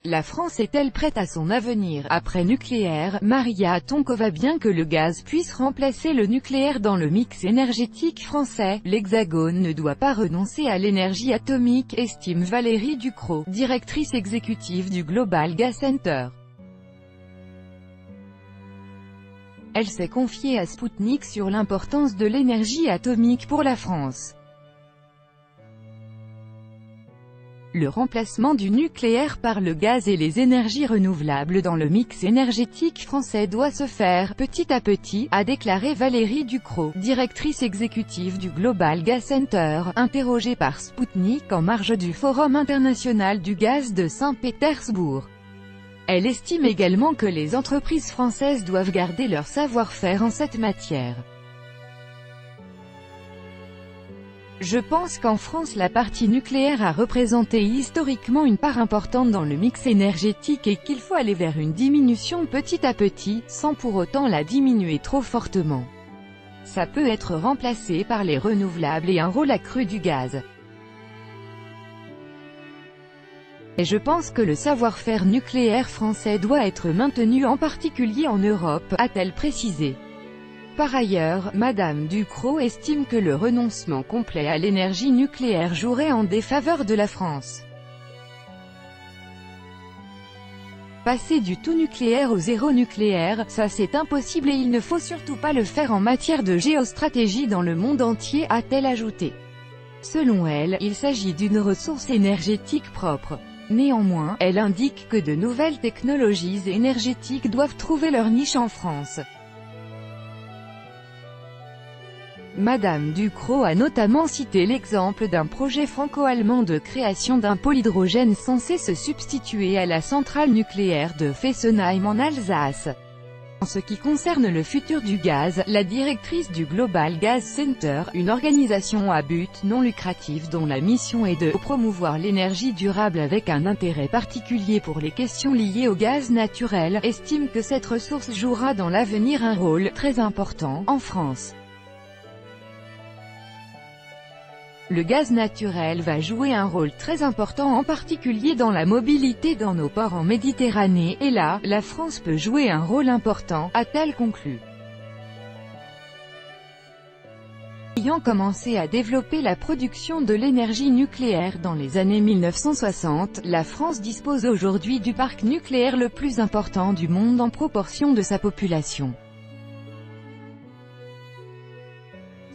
La France est-elle prête à son avenir après nucléaire? Maria Tonkova. Bien que le gaz puisse remplacer le nucléaire dans le mix énergétique français, l'Hexagone ne doit pas renoncer à l'énergie atomique, estime Valérie Ducrot, directrice exécutive du Global Gas Center. Elle s'est confiée à Sputnik sur l'importance de l'énergie atomique pour la France. Le remplacement du nucléaire par le gaz et les énergies renouvelables dans le mix énergétique français doit se faire petit à petit, a déclaré Valérie Ducrot, directrice exécutive du Global Gas Center, interrogée par Sputnik en marge du Forum international du gaz de Saint-Pétersbourg. Elle estime également que les entreprises françaises doivent garder leur savoir-faire en cette matière. Je pense qu'en France la partie nucléaire a représenté historiquement une part importante dans le mix énergétique et qu'il faut aller vers une diminution petit à petit, sans pour autant la diminuer trop fortement. Ça peut être remplacé par les renouvelables et un rôle accru du gaz. Et je pense que le savoir-faire nucléaire français doit être maintenu en particulier en Europe, a-t-elle précisé. Par ailleurs, Madame Ducrot estime que le renoncement complet à l'énergie nucléaire jouerait en défaveur de la France. Passer du tout nucléaire au zéro nucléaire, ça c'est impossible et il ne faut surtout pas le faire en matière de géostratégie dans le monde entier, a-t-elle ajouté. Selon elle, il s'agit d'une ressource énergétique propre. Néanmoins, elle indique que de nouvelles technologies énergétiques doivent trouver leur niche en France. Madame Ducrot a notamment cité l'exemple d'un projet franco-allemand de création d'un pôle hydrogène censé se substituer à la centrale nucléaire de Fessenheim en Alsace. En ce qui concerne le futur du gaz, la directrice du Global Gas Center, une organisation à but non lucratif dont la mission est de promouvoir l'énergie durable avec un intérêt particulier pour les questions liées au gaz naturel, estime que cette ressource jouera dans l'avenir un rôle très important en France. Le gaz naturel va jouer un rôle très important en particulier dans la mobilité dans nos ports en Méditerranée, et là, la France peut jouer un rôle important, a-t-elle conclu. Ayant commencé à développer la production de l'énergie nucléaire dans les années 1960, la France dispose aujourd'hui du parc nucléaire le plus important du monde en proportion de sa population.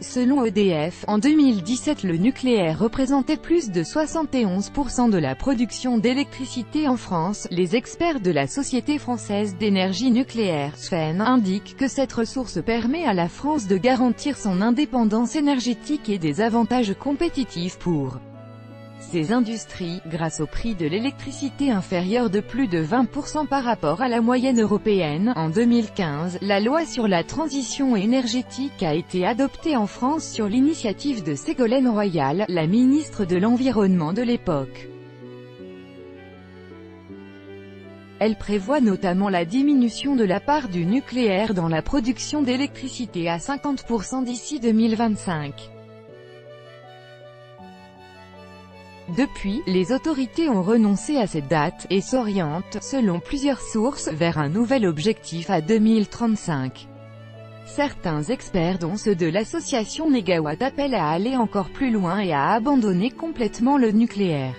Selon EDF, en 2017 le nucléaire représentait plus de 71% de la production d'électricité en France. Les experts de la Société française d'énergie nucléaire, SFEN, indiquent que cette ressource permet à la France de garantir son indépendance énergétique et des avantages compétitifs pour ces industries, grâce au prix de l'électricité inférieur de plus de 20% par rapport à la moyenne européenne. En 2015, la loi sur la transition énergétique a été adoptée en France sur l'initiative de Ségolène Royal, la ministre de l'Environnement de l'époque. Elle prévoit notamment la diminution de la part du nucléaire dans la production d'électricité à 50% d'ici 2025. Depuis, les autorités ont renoncé à cette date, et s'orientent, selon plusieurs sources, vers un nouvel objectif à 2035. Certains experts dont ceux de l'association Négawatt appellent à aller encore plus loin et à abandonner complètement le nucléaire.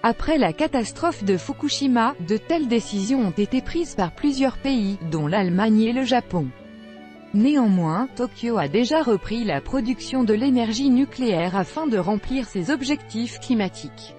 Après la catastrophe de Fukushima, de telles décisions ont été prises par plusieurs pays, dont l'Allemagne et le Japon. Néanmoins, Tokyo a déjà repris la production de l'énergie nucléaire afin de remplir ses objectifs climatiques.